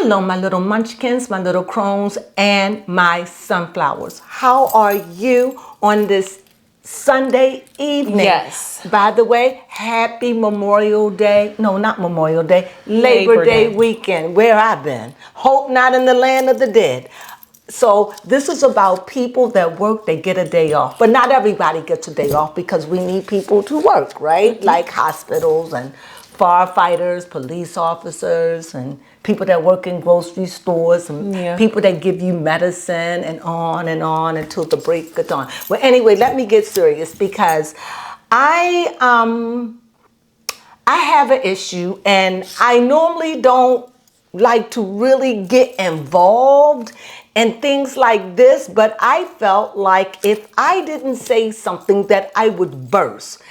Hello, my little munchkins, my little crones, and my sunflowers. How are you on this Sunday evening? Yes. By the way, happy Memorial Day. No, not Memorial Day. Labor Day weekend. Where I've been. Hope not in the land of the dead. So this is about people that work, they get a day off. But not everybody gets a day off because we need people to work, right? Mm-hmm. Like hospitals and firefighters, police officers, and people that work in grocery stores, and people that give you medicine, and on until the break of dawn. Well, anyway, let me get serious because I have an issue, and I normally don't like to really get involved in things like this, but I felt like if I didn't say something that I would burst,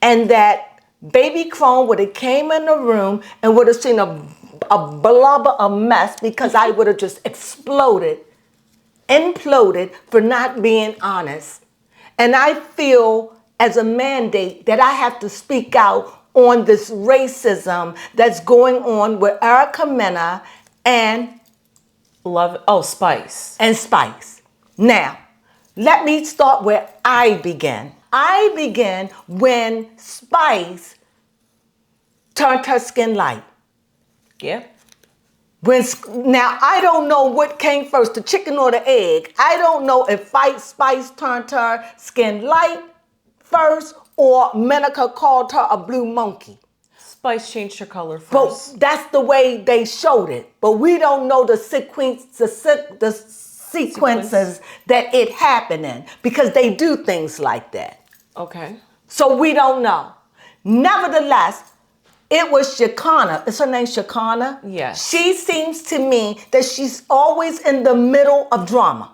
and that Baby Crone would have came in the room and would have seen a blubber, a mess, because I would have just imploded for not being honest. And I feel as a mandate that I have to speak out on this racism that's going on with Mena and Spice. And Spice. Now, let me start where I began. I began when Spice turned her skin light. Yeah. Now, I don't know what came first, the chicken or the egg. I don't know if Spice turned her skin light first or Menica called her a blue monkey. Spice changed her color first. But that's the way they showed it. But we don't know the sequences that it happened in, because they do things like that. Okay. So we don't know. Nevertheless, it was Shekinah. Is her name Shekinah? Yes. She seems to me that she's always in the middle of drama.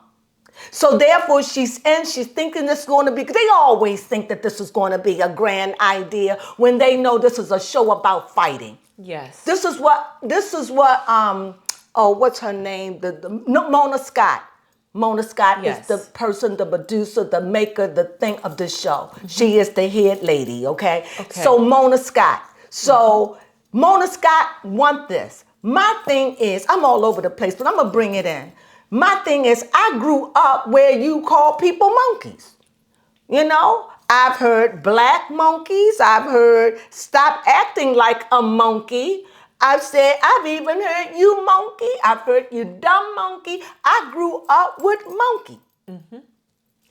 So therefore she's thinking this is going to be, they always think that this is going to be a grand idea when they know this is a show about fighting. Yes. This is what what's her name? Mona Scott. Mona Scott is the person, the producer, the maker, the thing of the show. Mm-hmm. She is the head lady, okay? So Mona Scott. So Mona Scott want this. My thing is, I'm all over the place, but I'm going to bring it in. My thing is, I grew up where you call people monkeys. You know, I've heard black monkeys. I've heard stop acting like a monkey. I've even heard you monkey. I've heard you dumb monkey. I grew up with monkey. Mm-hmm.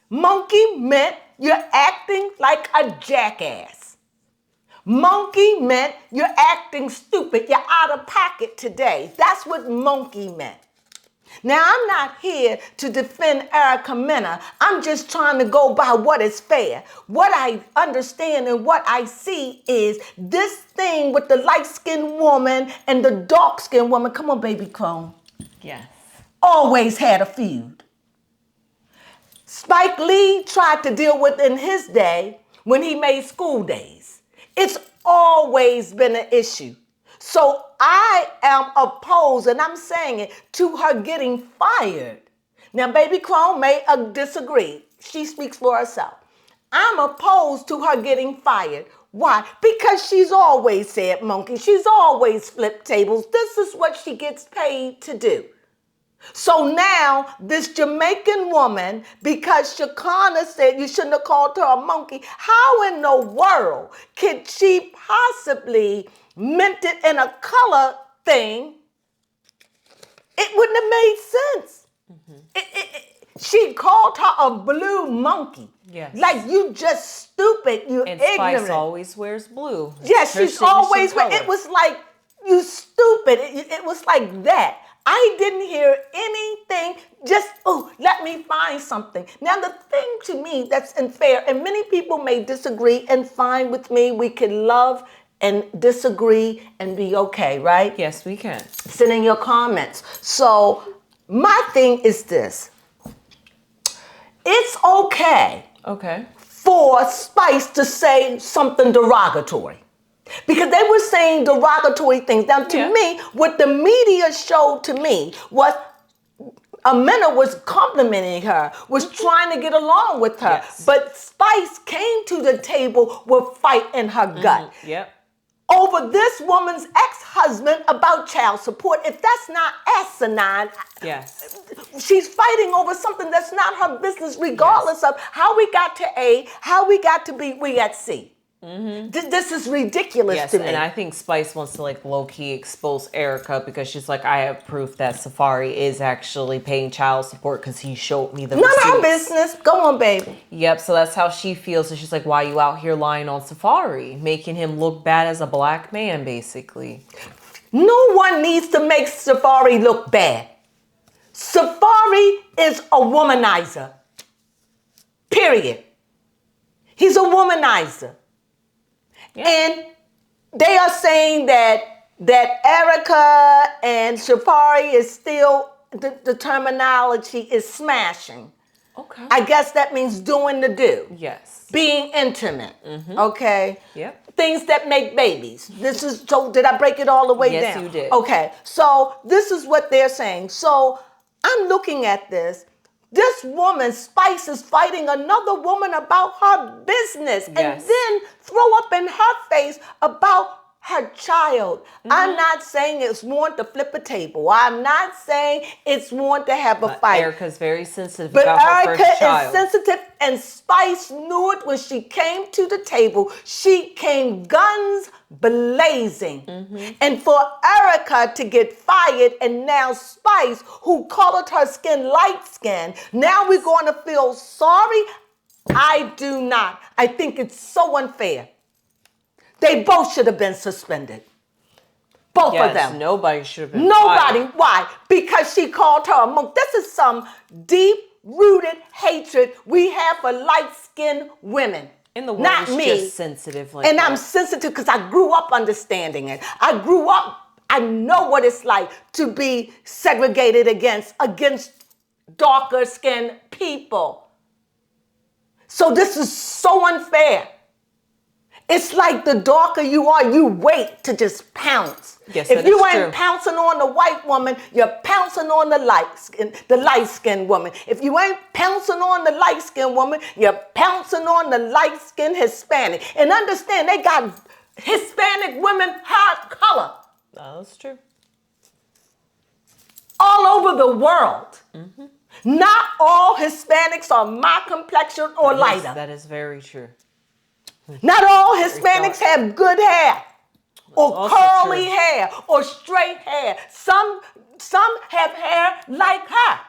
Monkey meant you're acting like a jackass. Monkey meant you're acting stupid. You're out of pocket today. That's what monkey meant. Now, I'm not here to defend Mena. I'm just trying to go by what is fair. What I understand and what I see is this thing with the light-skinned woman and the dark-skinned woman. Come on, baby Crone. Yes. Always had a feud. Spike Lee tried to deal with in his day when he made School Days. It's always been an issue. So I am opposed, and I'm saying it, to her getting fired. Now, Baby Crone may disagree. She speaks for herself. I'm opposed to her getting fired. Why? Because she's always said monkey. She's always flipped tables. This is what she gets paid to do. So now this Jamaican woman, because Shekinah said you shouldn't have called her a monkey, how in the world could she possibly meant it in a color thing? It wouldn't have made sense. Mm-hmm. She called her a blue monkey. Yes. Like, you just stupid, you and ignorant. Spice always wears blue. Yes, she's always wearing. It was like, you stupid. It was like that. I didn't hear anything, just, let me find something. Now, the thing to me that's unfair, and many people may disagree, and fine with me, we can love and disagree and be okay, right? Yes, we can. Send in your comments. So my thing is this. It's okay for Spice to say something derogatory, because they were saying derogatory things. Now, to me, what the media showed to me was Mena was complimenting her, was trying to get along with her. Yes. But Spice came to the table with fight in her gut. Yep. over this woman's ex-husband about child support. If that's not asinine, Yes. she's fighting over something that's not her business, regardless of how we got to A, how we got to B, we at C. This is ridiculous to me. And I think Spice wants to like low-key expose Erica because she's like, I have proof that Safari is actually paying child support because he showed me the receipts. None of our business. Go on, baby. Yep, so that's how she feels. So she's like, why are you out here lying on Safari? Making him look bad as a black man, basically. No one needs to make Safari look bad. Safari is a womanizer. Period. He's a womanizer. Yeah. And they are saying that Erica and Safari is still, the terminology is smashing. Okay. I guess that means doing the do. Yes. Being intimate. Okay. Yep. Things that make babies. This is, so did I break it all the way down? Yes, you did. Okay. So this is what they're saying. So I'm looking at this. This woman, Spice, is fighting another woman about her business and then throw up in her face about her child. I'm not saying it's want to flip a table. I'm not saying it's want to have a fight. Erica's very sensitive but about her Erica first child. is sensitive, and Spice knew it when she came to the table. She came guns blazing. And for Erica to get fired, and now Spice, who colored her skin light skin, now we're going to feel sorry? I do not. I think it's so unfair. They both should have been suspended. Both of them. Nobody should have been Nobody. fired. Why? Because she called her a monk. This is some deep-rooted hatred we have for light-skinned women. And the world Not is me. just sensitive like and that. I'm sensitive because I grew up understanding it. I grew up, I know what it's like to be segregated against darker-skinned people. So this is so unfair. It's like the darker you are, you wait to just pounce. Yes, if you ain't true. pouncing on the white woman, you're pouncing on the light-skinned woman. If you ain't pouncing on the light-skinned woman, you're pouncing on the light-skinned Hispanic. And understand, they got Hispanic women hot color. That's true. All over the world. Not all Hispanics are my complexion or lighter. That is very true. Not all Hispanics have good hair or curly true. hair or straight hair. Some have hair like her.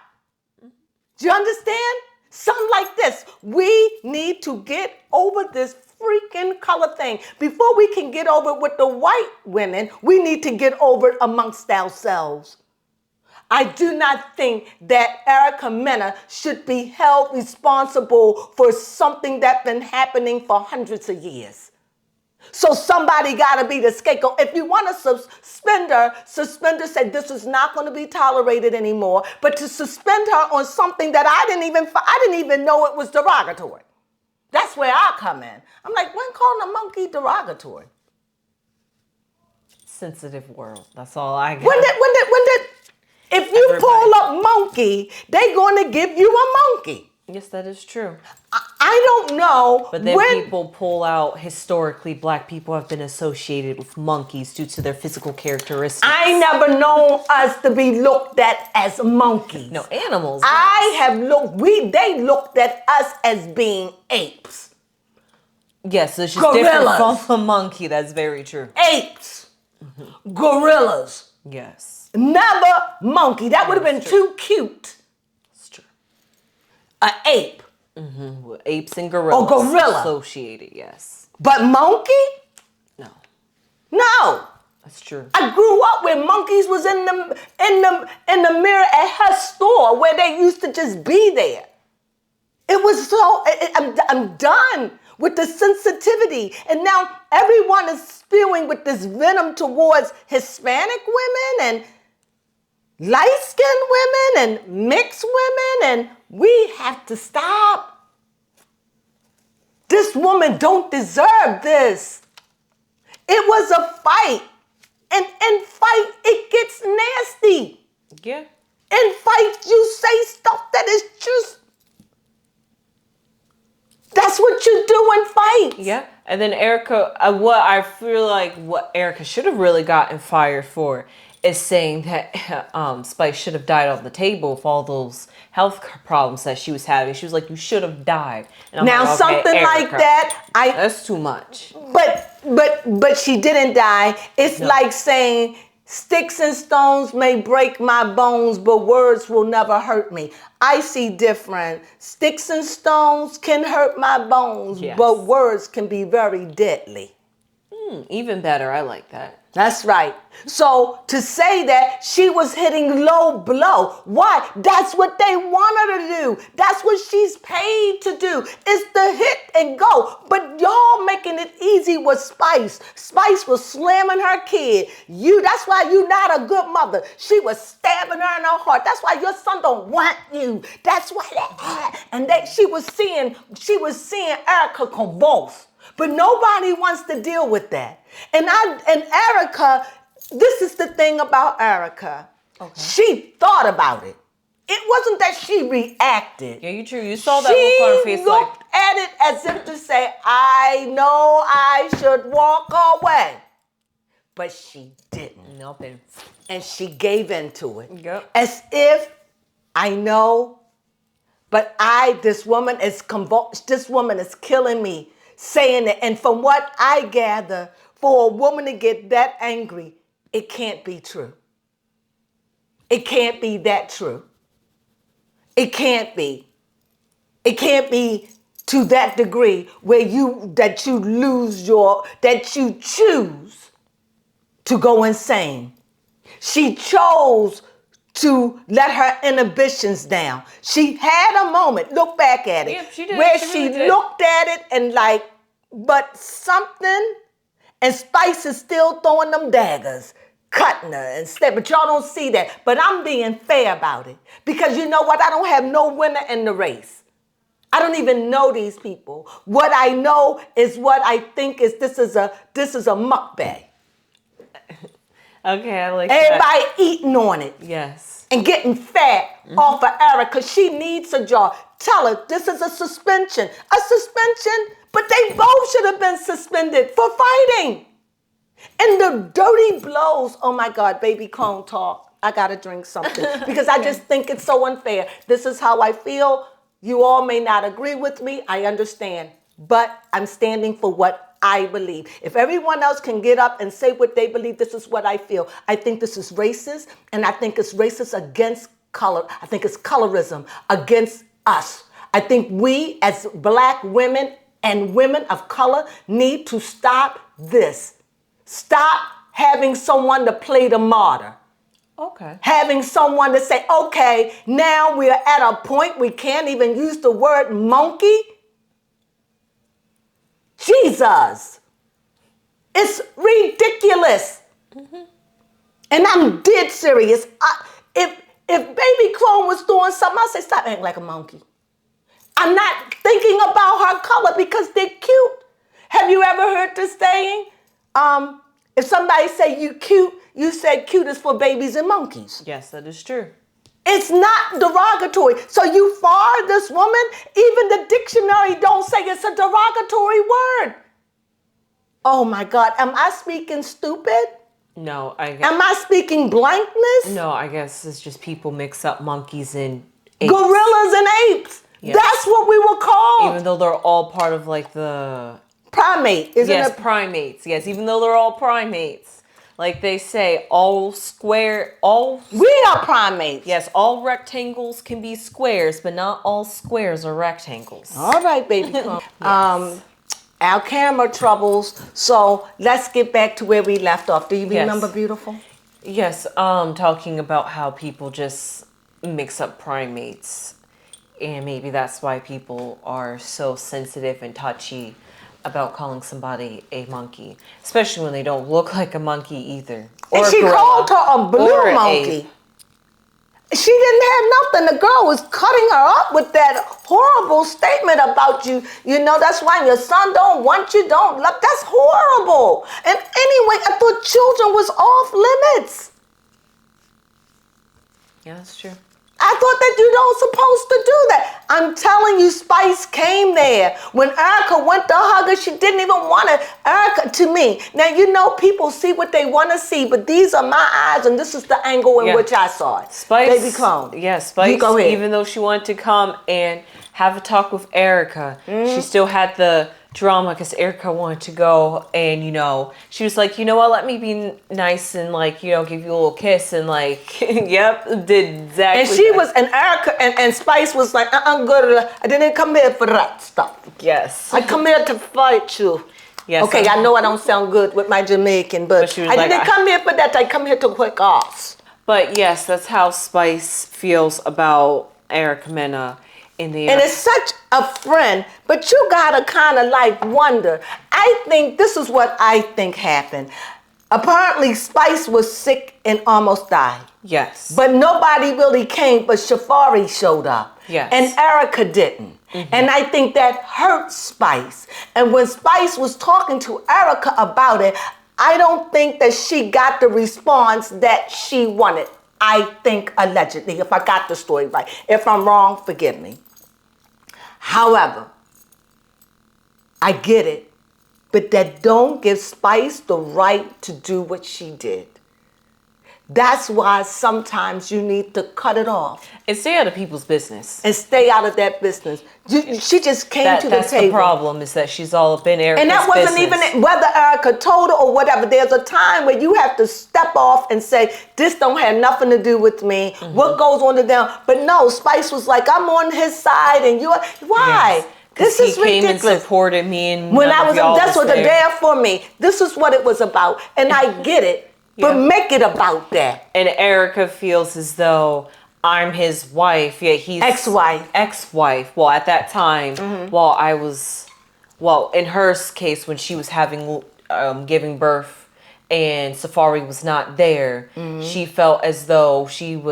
Do you understand? Some like this. We need to get over this freaking color thing. Before we can get over it with the white women, we need to get over it amongst ourselves. I do not think that Erica Mena should be held responsible for something that's been happening for hundreds of years. So somebody got to be the scapegoat. If you want to suspend her, say this is not going to be tolerated anymore. But to suspend her on something that I didn't even know it was derogatory. That's where I come in. I'm like, when calling a monkey derogatory? Sensitive world. That's all I got. When did if you pull up monkey, they going to give you a monkey. Yes, that is true. I don't know. But then people pull out, historically, black people have been associated with monkeys due to their physical characteristics. I never known us to be looked at as monkeys. No, animals. They looked at us as being apes. Yes, it's just Gorillas. different from a monkey. That's very true. Apes. Gorillas. Yes. Never monkey. That would have been too cute. It's true. An ape. Well, apes and gorillas. Or gorilla. Associated, yes. But monkey? No. No. That's true. I grew up where monkeys was in the mirror at her store where they used to just be there. It was so, I'm done with the sensitivity. And now everyone is spewing with this venom towards Hispanic women and light-skinned women and mixed women, and we have to stop. This woman don't deserve this. It was a fight. And in fight, it gets nasty. Yeah. In fight, you say stuff that is just, that's what you doing fights. Yeah. And then Erica, what I feel like what Erica should have really gotten fired for is saying that Spice should have died on the table for all those health problems that she was having. She was like, you should have died. And I'm Now, like, okay, something Erica, like that, that's too much. But she didn't die. It's like saying, sticks and stones may break my bones, but words will never hurt me. I see different. Sticks and stones can hurt my bones, but words can be very deadly. Even better. I like that. That's right. So to say that she was hitting low blow, why? That's what they want her to do. That's what she's paid to do, is to hit and go. But y'all making it easy with Spice. Spice was slamming her kid. That's why you're not a good mother. She was stabbing her in her heart. That's why your son don't want you. That's why she was seeing Erica convulse. But nobody wants to deal with that. And Erica, this is the thing about Erica. Okay. She thought about it. It wasn't that she reacted. Yeah, true. You saw that look on her face. She looked at it as if to say, I know I should walk away. But she didn't. Nothing. And she gave in to it. Yep. As if, I know, but this woman is killing me. Saying it, and from what I gather, for a woman to get that angry, it can't be true. It can't be that true. It can't be. It can't be to that degree where you choose to go insane. She chose to let her inhibitions down. She had a moment, look back at it, yep, she did. where she really looked at it and but something, and Spice is still throwing them daggers, cutting her instead. But y'all don't see that. But I'm being fair about it. Because you know what? I don't have no winner in the race. I don't even know these people. What I know is what I think is this is a mukbang. Okay, I like Everybody that. eating on it. Yes. And getting fat off of Erica. She needs a job. Tell her this is a suspension. A suspension, but they both should have been suspended for fighting. And the dirty blows. Oh my God, baby Crone talk. I gotta drink something because I just think it's so unfair. This is how I feel. You all may not agree with me. I understand. But I'm standing for what I believe. If everyone else can get up and say what they believe, this is what I feel. I think this is racist, and I think it's racist against color. I think it's colorism against us. I think we as Black women and women of color need to stop this. Stop having someone to play the martyr. Okay. Having someone to say, okay, now we're at a point we can't even use the word monkey. Jesus. It's ridiculous. Mm-hmm. And I'm dead serious. If baby Crone was doing something, I'd say, stop acting like a monkey. I'm not thinking about her color because they're cute. Have you ever heard this saying? If somebody say you cute, you said cute is for babies and monkeys. Yes, that is true. It's not derogatory. So you fire this woman, even the dictionary don't say it's a derogatory word. Oh my God, am I speaking stupid? No, I guess. Am I speaking blankness? No, I guess it's just people mix up monkeys and apes. Gorillas and apes. Yes. That's what we were called. Even though they're all part of like the... primate. Primates. Yes, even though they're all primates. Like they say, we are primates. Yes, all rectangles can be squares, but not all squares are rectangles. All right, baby. Yes. Our camera troubles. So let's get back to where we left off. Do you remember, beautiful? Yes, talking about how people just mix up primates. And maybe that's why people are so sensitive and touchy about calling somebody a monkey, especially when they don't look like a monkey either. And she called her a blue monkey. She didn't have nothing. The girl was cutting her up with that horrible statement about you. You know, that's why your son don't want you, don't love. That's horrible. And anyway, I thought children was off limits. Yeah, that's true. I I thought that you don't supposed to do that. I'm telling you, Spice came there. When Erica went to hug her, she didn't even want to. Erica, to me, now you know people see what they want to see, but these are my eyes, and this is the angle in which I saw it. Spice, Baby Crone. Yeah, Spice, you go ahead. Even though she wanted to come and have a talk with Erica, she still had the drama because Erica wanted to go, and she was like, you know what, let me be nice and like, give you a little kiss, and like, yep, did exactly. And she was, and Erica and Spice was like, good. I didn't come here for that stuff. Yes. I come here to fight you. Yes. Okay, I know I don't sound good with my Jamaican, but she was I didn't come here for that. I come here to quick ass. But yes, that's how Spice feels about Erica Mena. And it's such a friend, but you gotta kind of like wonder. I think this is what I think happened. Apparently, Spice was sick and almost died. Yes. But nobody really came, but Shafari showed up. Yes. And Erica didn't. And I think that hurt Spice. And when Spice was talking to Erica about it, I don't think that she got the response that she wanted. I think allegedly, if I got the story right. If I'm wrong, forgive me. However, I get it, but that don't give Spice the right to do what she did. That's why sometimes you need to cut it off. And stay out of people's business. And stay out of that business. She just came to the table. That's the problem, is that she's all up in Erica's business. And that wasn't even, whether Erica told her or whatever, there's a time where you have to step off and say, this don't have nothing to do with me. What goes on to them? But no, Spice was like, I'm on his side and you're, why? Yes. This is ridiculous. He came and supported me, and when I was, that's what they're there for me. This is what it was about. And I get it. But make it about that. And Erica feels as though I'm his wife, yet he's ex-wife. Well, at that time, in her case, when she was giving birth and Safari was not there, she felt as though she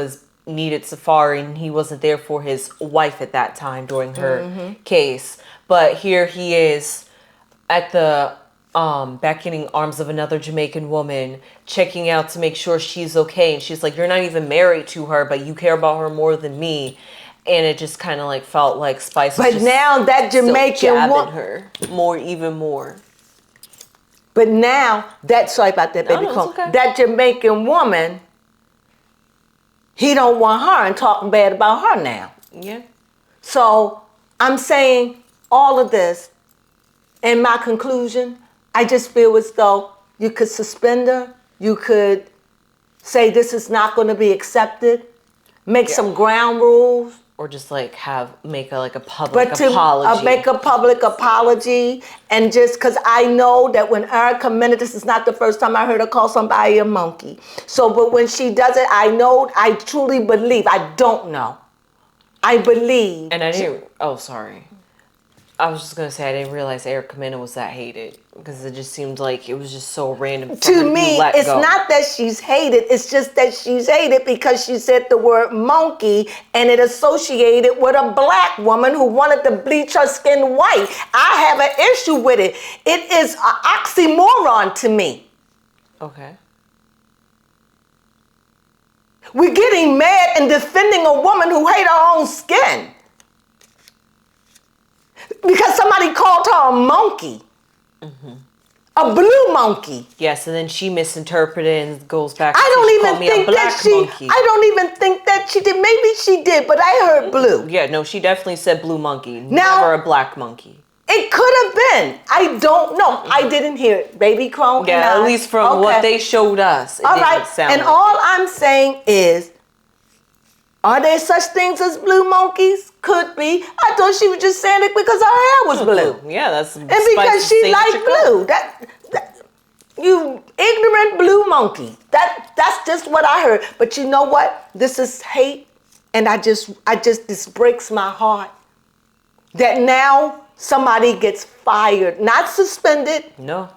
needed Safari and he wasn't there for his wife at that time during her case. But here he is at the beckoning arms of another Jamaican woman, checking out to make sure she's okay. And she's like, you're not even married to her, but you care about her more than me. And it just kind of like felt like Spice was just now that Jamaican woman, her even more. But now sorry about that, baby. Okay. That Jamaican woman, he don't want her and talking bad about her now. Yeah. So I'm saying all of this, in my conclusion, I just feel as though you could suspend her. You could say this is not going to be accepted. Make some ground rules. Or just like make a public apology. Make a public apology. And just because I know that when Erica Mena, this is not the first time I heard her call somebody a monkey. So, but when she does it, I truly believe, I don't know. I believe. And I didn't, sorry. I was just going to say, I didn't realize Erica Mena was that hated, because it just seemed like it was just so random. To me, it's not that she's hated. It's just that she's hated because she said the word monkey and it associated with a black woman who wanted to bleach her skin white. I have an issue with it. It is an oxymoron to me. Okay. We're getting mad and defending a woman who hates her own skin. Because somebody called her a monkey. A blue monkey. Yes, and then she misinterpreted and goes back. I don't even think that she did. Maybe she did, but I heard blue. Yeah, no, she definitely said blue monkey. Never a black monkey. It could have been. I don't know. I didn't hear it. Baby Crone. Yeah, at least from what they showed us. All right. And all I'm saying is, are there such things as blue monkeys? Could be. I thought she was just saying it because her hair was blue. Yeah, that's and because she liked blue. That you ignorant blue monkey. That's just what I heard. But you know what? This is hate, and this breaks my heart. That now somebody gets fired, not suspended. No,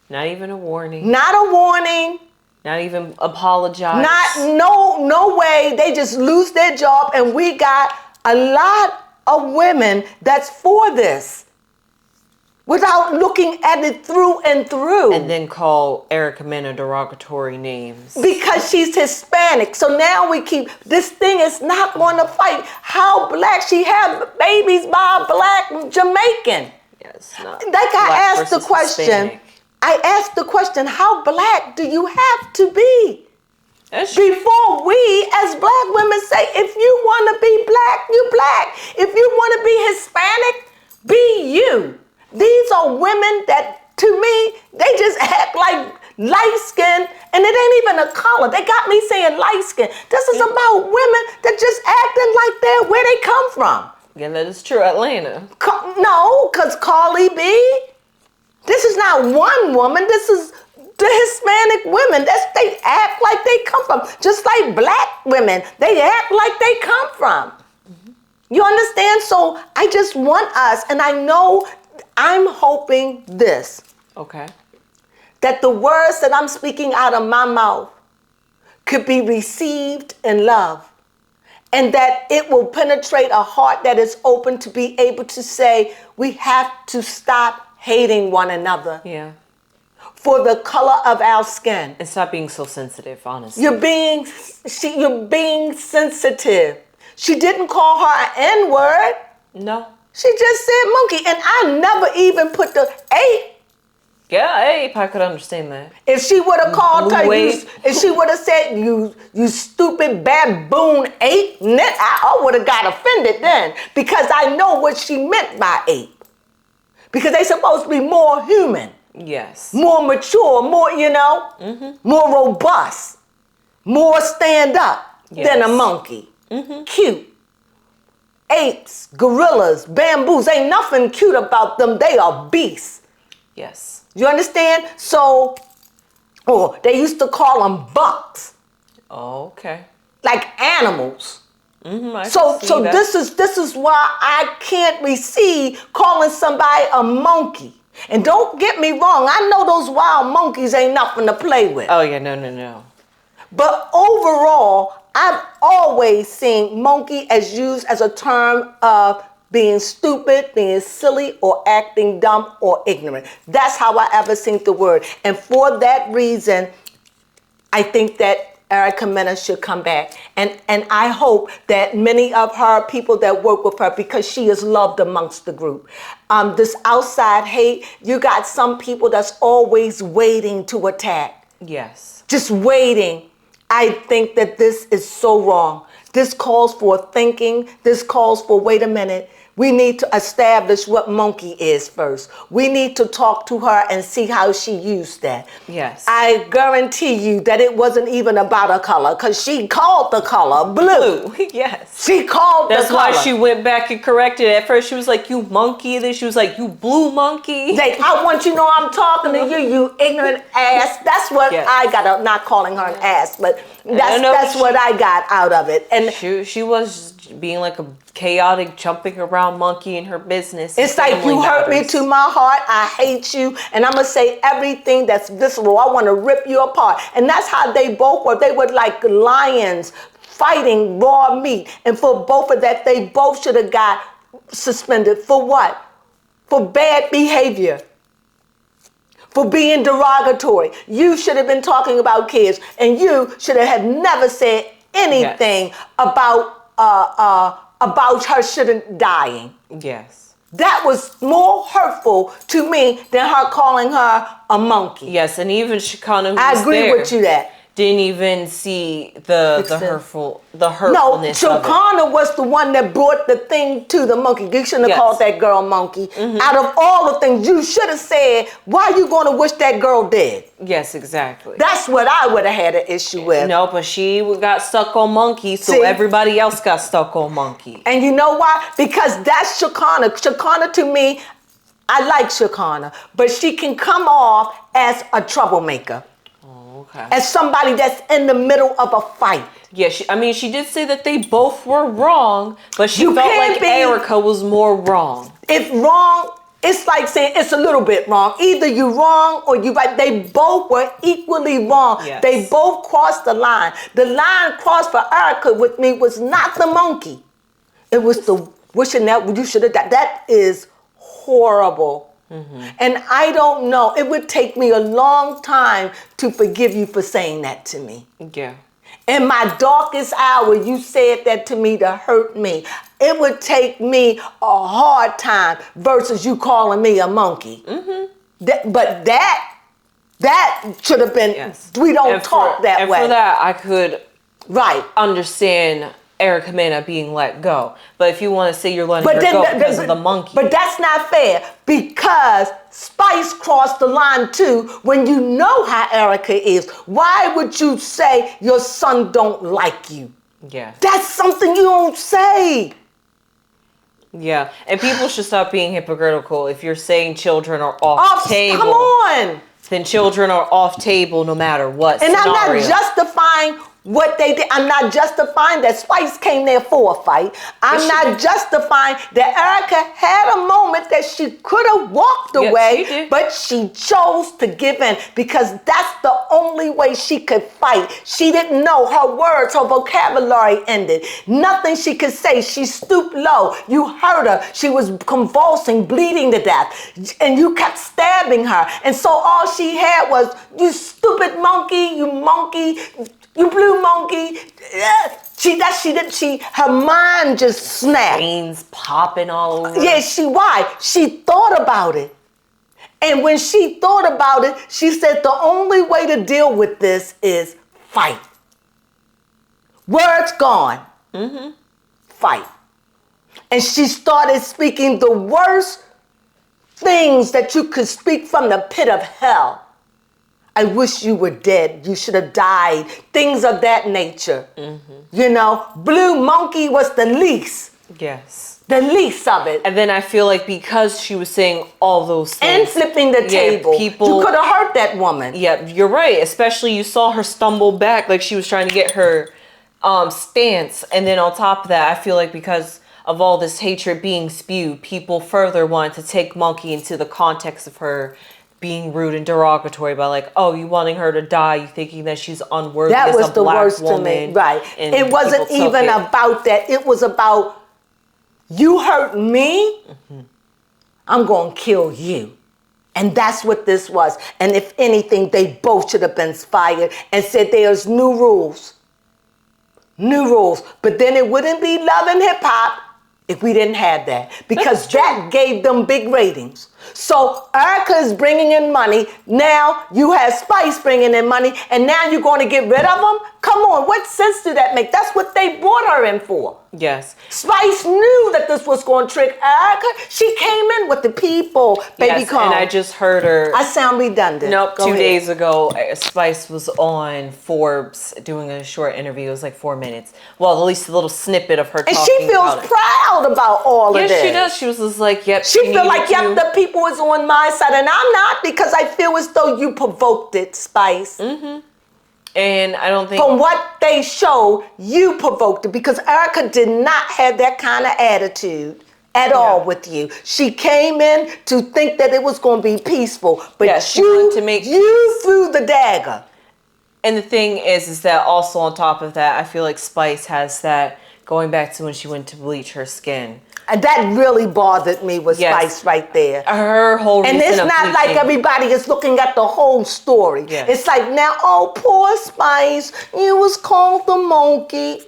not even a warning. Not a warning. Not even apologize. No way. They just lose their job, and we got a lot of women that's for this. without looking at it through and through. And then call Erica Mena derogatory names. Because she's Hispanic. So now this thing is not going to fight. How black? She had babies by a black Jamaican. Yes. Not Like I asked the question. Hispanic. I asked the question, how black do you have to be? Before we as black women say, if you want to be black, you black. If you want to be Hispanic, be you. These are women that, to me, they just act like light skin, and it ain't even a color. They got me saying light skin. This is about women that just acting like they're where they come from. Yeah, that is true. Atlanta. No, because Carly B, this is not one woman. This is the Hispanic women. They act like they come from. Just like black women, they act like they come from. You understand? So I just want us, and I know I'm hoping this. Okay. That the words that I'm speaking out of my mouth could be received in love. And that it will penetrate a heart that is open to be able to say, we have to stop hating one another. Yeah. For the color of our skin. And stop being so sensitive, honestly. You're being sensitive. She didn't call her an N-word. No. She just said monkey. And I never even put the ape. Yeah, ape, I could understand that. If she would have called her, if she would have said, you stupid baboon ape, I would have got offended then. Because I know what she meant by ape. Because they supposed to be more human. Yes. More mature, more, more robust, more stand up than a monkey. Cute. Apes, gorillas, bamboos, ain't nothing cute about them. They are beasts. Yes. You understand? So, they used to call them bucks. Oh, okay. Like animals. So this is why I can't receive calling somebody a monkey. And don't get me wrong, I know those wild monkeys ain't nothing to play with. Oh yeah, no. But overall, I've always seen monkey as used as a term of being stupid, being silly, or acting dumb or ignorant. That's how I ever seen the word. And for that reason, I think that Erica Mena should come back. And I hope that many of her people that work with her, because she is loved amongst the group. This outside hate, you got some people that's always waiting to attack. Yes. Just waiting. I think that this is so wrong. This calls for thinking. This calls for, wait a minute. We need to establish what monkey is first. We need to talk to her and see how she used that. Yes. I guarantee you that it wasn't even about a color, because she called the color blue. Yes. She called the color. That's why she went back and corrected it. At first she was like, you monkey. Then she was like, you blue monkey. Like, I want you to know I'm talking to you, you ignorant ass. That's what I got out, not calling her an ass, but that's what I got out of it. And she was being like a chaotic, jumping around monkey in her business. It's like, you hurt me to my heart. I hate you. And I'm going to say everything that's visceral. I want to rip you apart. And that's how they both were. They were like lions fighting raw meat. And for both of that, they both should have got suspended. For what? For bad behavior. For being derogatory. You should have been talking about kids. And you should have never said anything about her shouldn't dying. Yes. That was more hurtful to me than her calling her a monkey. Yes, and even Shekinah, I agree with you that. Didn't even see the hurtfulness. No, Shekinah was the one that brought the thing to the monkey. You shouldn't have called that girl monkey. Out of all the things, you should have said, why are you going to wish that girl dead? Yes, exactly. That's what I would have had an issue with. No, but she got stuck on monkey, so everybody else got stuck on monkey. And you know why? Because that's Shekinah. Shekinah, to me, I like Shekinah, but she can come off as a troublemaker. Okay. As somebody that's in the middle of a fight. Yeah, she did say that they both were wrong, but she felt like Erica was more wrong. If wrong, it's like saying it's a little bit wrong. Either you wrong or you right. They both were equally wrong. Yes. They both crossed the line. The line crossed for Erica with me was not the monkey. It was the wishing that you should have died. That is horrible. And I don't know. It would take me a long time to forgive you for saying that to me. Yeah. In my darkest hour, you said that to me to hurt me. It would take me a hard time versus you calling me a monkey. But that should have been, we don't talk that way. And for that, I could right understand Erica Mena being let go. But if you want to say you're letting her go because of the monkey. But that's not fair, because Spice crossed the line too. When you know how Erica is, why would you say your son don't like you? Yeah. That's something you don't say. Yeah, and people should stop being hypocritical. If you're saying children are off table, come on, then children are off table no matter what and scenario. I'm not justifying what they did. I'm not justifying that Spice came there for a fight. I'm not justifying that Erica had a moment that she could have walked away, but she chose to give in, because that's the only way she could fight. She didn't know her words, her vocabulary ended. Nothing she could say. She stooped low. You heard her. She was convulsing, bleeding to death, and you kept stabbing her. And so all she had was, you stupid monkey, you monkey, you blue monkey. Her mind just snapped. Veins popping all over. Yeah, she thought about it. And when she thought about it, she said the only way to deal with this is fight. Words gone. Fight. And she started speaking the worst things that you could speak from the pit of hell. I wish you were dead. You should have died. Things of that nature. You know, blue monkey was the least. Yes. The least of it. And then I feel like because she was saying all those things. And flipping the table. People, you could have hurt that woman. Yeah, you're right. Especially you saw her stumble back like she was trying to get her stance. And then on top of that, I feel like because of all this hatred being spewed, people further wanted to take Monkey into the context of her being rude and derogatory by like, oh, you wanting her to die, you thinking that she's unworthy that as was a the black worst woman. to me. Right. And it wasn't even about that. It was about, you hurt me, I'm going to kill you. And that's what this was. And if anything, they both should have been fired and said there's new rules. New rules. But then it wouldn't be Love and Hip Hop if we didn't have that, because that gave them big ratings. So Erica is bringing in money. Now you have Spice bringing in money, and now you're going to get rid of them? Come on, what sense do that make? That's what they brought her in for. Yes. Spice knew that this was going to trick Erica. She came in with the people, baby. Yes, and I just heard her. I sound redundant. Nope, Go 2 ahead. days ago, Spice was on Forbes doing a short interview. It was like 4 minutes. Well, at least a little snippet of her talking. And she feels proud about all of this. Yes, she does. She was just like, yep. She feel like, yep, the people is on my side, and I'm not, because I feel as though you provoked it, Spice. And I don't think... From what they showed, you provoked it, because Erica did not have that kind of attitude at all with you. She came in to think that it was going to be peaceful, but you threw the dagger. And the thing is that also on top of that, I feel like Spice has that, going back to when she went to bleach her skin. And that really bothered me with Spice right there. Her whole reason. And it's not like everybody is looking at the whole story. It's like now, oh, poor Spice, you was called the monkey.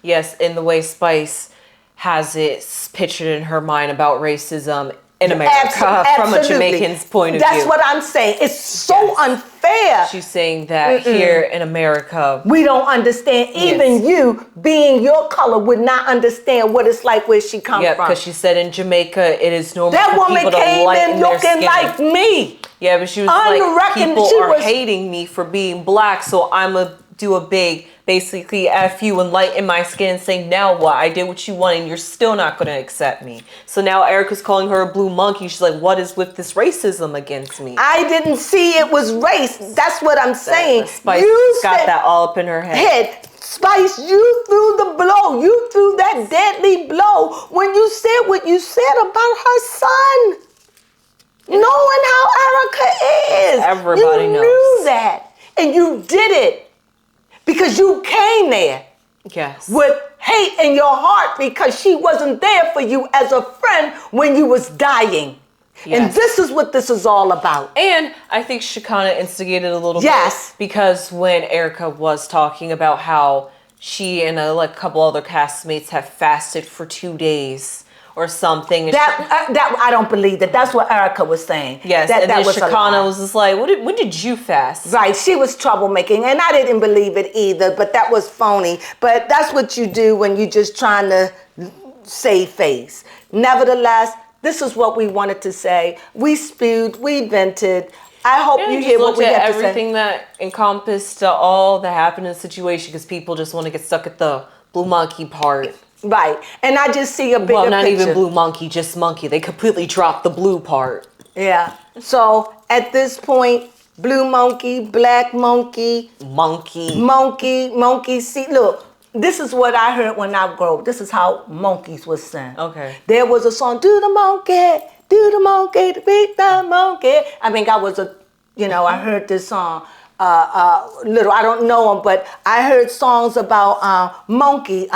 Yes, in the way Spice has it pictured in her mind about racism in America from a Jamaican's point of view. That's what I'm saying. It's so unfair. She's saying that here in America, we don't understand. Even you, being your color, would not understand what it's like where she comes from. Yeah, because she said in Jamaica, it is normal that for people to lighten their skin. That woman came in looking like me. Yeah, but she was like, people are hating me for being black, so I'm going to do a big, basically, F you and lighten my skin and saying, now what? I did what you want and you're still not going to accept me. So now Erica's calling her a blue monkey. She's like, what is with this racism against me? I didn't see it was race. That's what I'm saying. Spice got that all up in her head. Spice, you threw the blow. You threw that deadly blow when you said what you said about her son. Knowing how Erica is. Everybody knows. You knew that. And you did it. Because you came there with hate in your heart because she wasn't there for you as a friend when you was dying. Yes. And this is what this is all about. And I think Shekinah instigated a little Yes. bit because when Erica was talking about how she and a couple other castmates have fasted for 2 days or something. That I don't believe that. That's what Erica was saying. Yes, that and then was Shekinah was just like, when did you fast? Right, she was troublemaking, and I didn't believe it either, but that was phony. But that's what you do when you're just trying to save face. Nevertheless, this is what we wanted to say. We spewed, we vented. I hope you hear what we have to say. Everything that encompassed all that happened in the situation, because people just want to get stuck at the blue monkey part. Right, and I just see a bigger picture. Well, not even blue monkey, just monkey. They completely dropped the blue part. Yeah, so at this point, blue monkey, black monkey. Monkey, see, look. This is what I heard when I grew up. This is how monkeys was sung. Okay. There was a song, do the monkey, the big time monkey. I mean, I heard this song. Little, I don't know them, but I heard songs about monkey.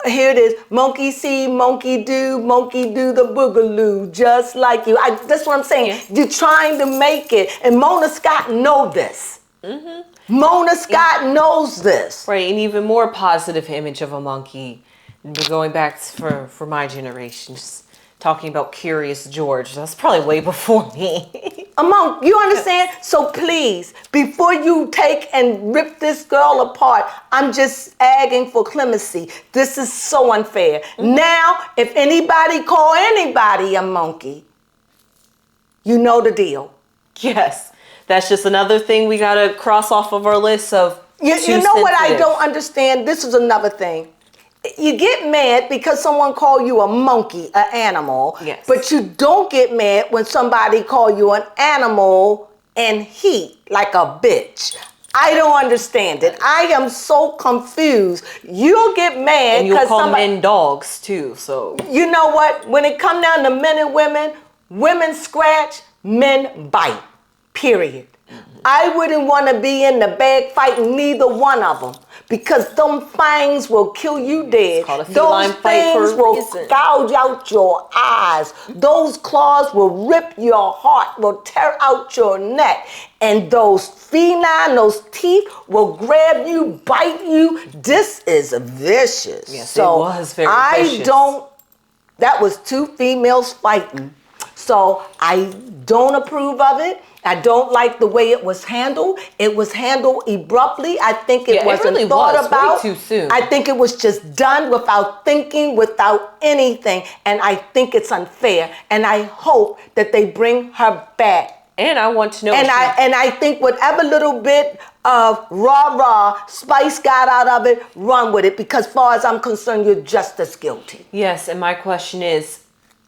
Here it is, monkey see, monkey do the boogaloo, just like you. That's what I'm saying. Yeah. You're trying to make it, and Mona Scott know this. Mm-hmm. Mona Scott knows this. Right, an even more positive image of a monkey. We're going back for my generation, just talking about Curious George. That's probably way before me. A monk, you understand? So please, before you take and rip this girl apart, I'm just asking for clemency. This is so unfair. Mm-hmm. Now, if anybody call anybody a monkey, you know the deal. Yes. That's just another thing we got to cross off of our list of You know what I don't understand? This is another thing. You get mad because someone call you a monkey, an animal. Yes. But you don't get mad when somebody call you an animal in heat, like a bitch. I don't understand it. I am so confused. You'll get mad because call men dogs too. So you know what? When it come down to men and women scratch, men bite. Period. Mm-hmm. I wouldn't want to be in the bag fighting neither one of them because them fangs will kill you dead. Those fangs will gouge out your eyes. Those claws will rip your heart, will tear out your neck. And those those teeth will grab you, bite you. This is vicious. Yes, so it was very vicious. That was two females fighting. So I don't approve of it. I don't like the way it was handled. It was handled abruptly. I think it wasn't really thought about. Way too soon. I think it was just done without thinking, without anything. And I think it's unfair. And I hope that they bring her back. And I want to know. And I think whatever little bit of rah-rah Spice got out of it, run with it. Because as far as I'm concerned, you're just as guilty. Yes, and my question is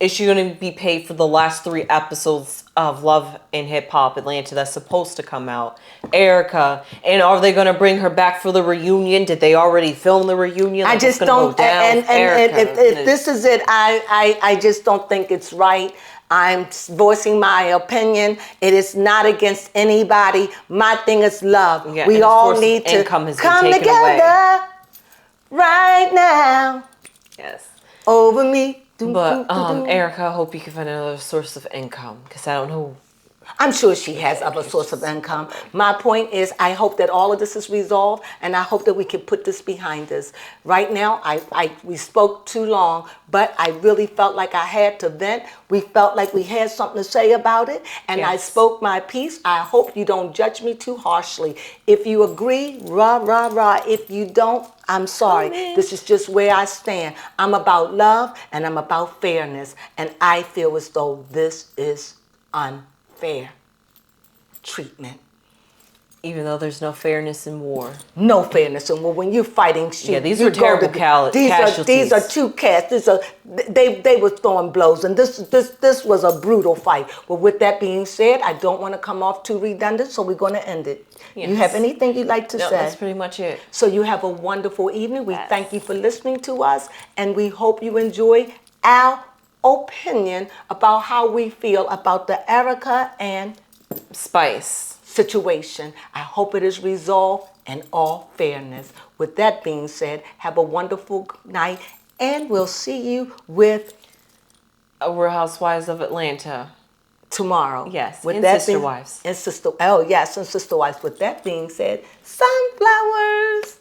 she going to be paid for the last 3 episodes of Love and Hip Hop Atlanta that's supposed to come out? Erica, and are they going to bring her back for the reunion? Did they already film the reunion? I just don't. And if this is it, I just don't think it's right. I'm voicing my opinion. It is not against anybody. My thing is love. Yeah, we all need to come together right now. Yes. Over me. But Erica, I hope you can find another source of income because I don't know. I'm sure she has other source of income. My point is, I hope that all of this is resolved, and I hope that we can put this behind us. Right now, we spoke too long, but I really felt like I had to vent. We felt like we had something to say about it, and yes. I spoke my piece. I hope you don't judge me too harshly. If you agree, rah, rah, rah. If you don't, I'm sorry. This is just where I stand. I'm about love, and I'm about fairness, and I feel as though this is unfair treatment. Even though there's no fairness in war. No fairness in war. When you're fighting shit. Yeah, these are terrible casualties. These are 2 casts. They were throwing blows, and this was a brutal fight. But with that being said, I don't want to come off too redundant, so we're going to end it. Yes. You have anything you'd like to say? That's pretty much it. So you have a wonderful evening. We thank you for listening to us, and we hope you enjoy our opinion about how we feel about the Erica and Spice situation. I hope it is resolved in all fairness. With that being said, have a wonderful night, and we'll see you with Real Housewives of Atlanta. tomorrow. Yes, With and that sister being, wives. And sister, oh yes, and sister wives. With that being said, sunflowers.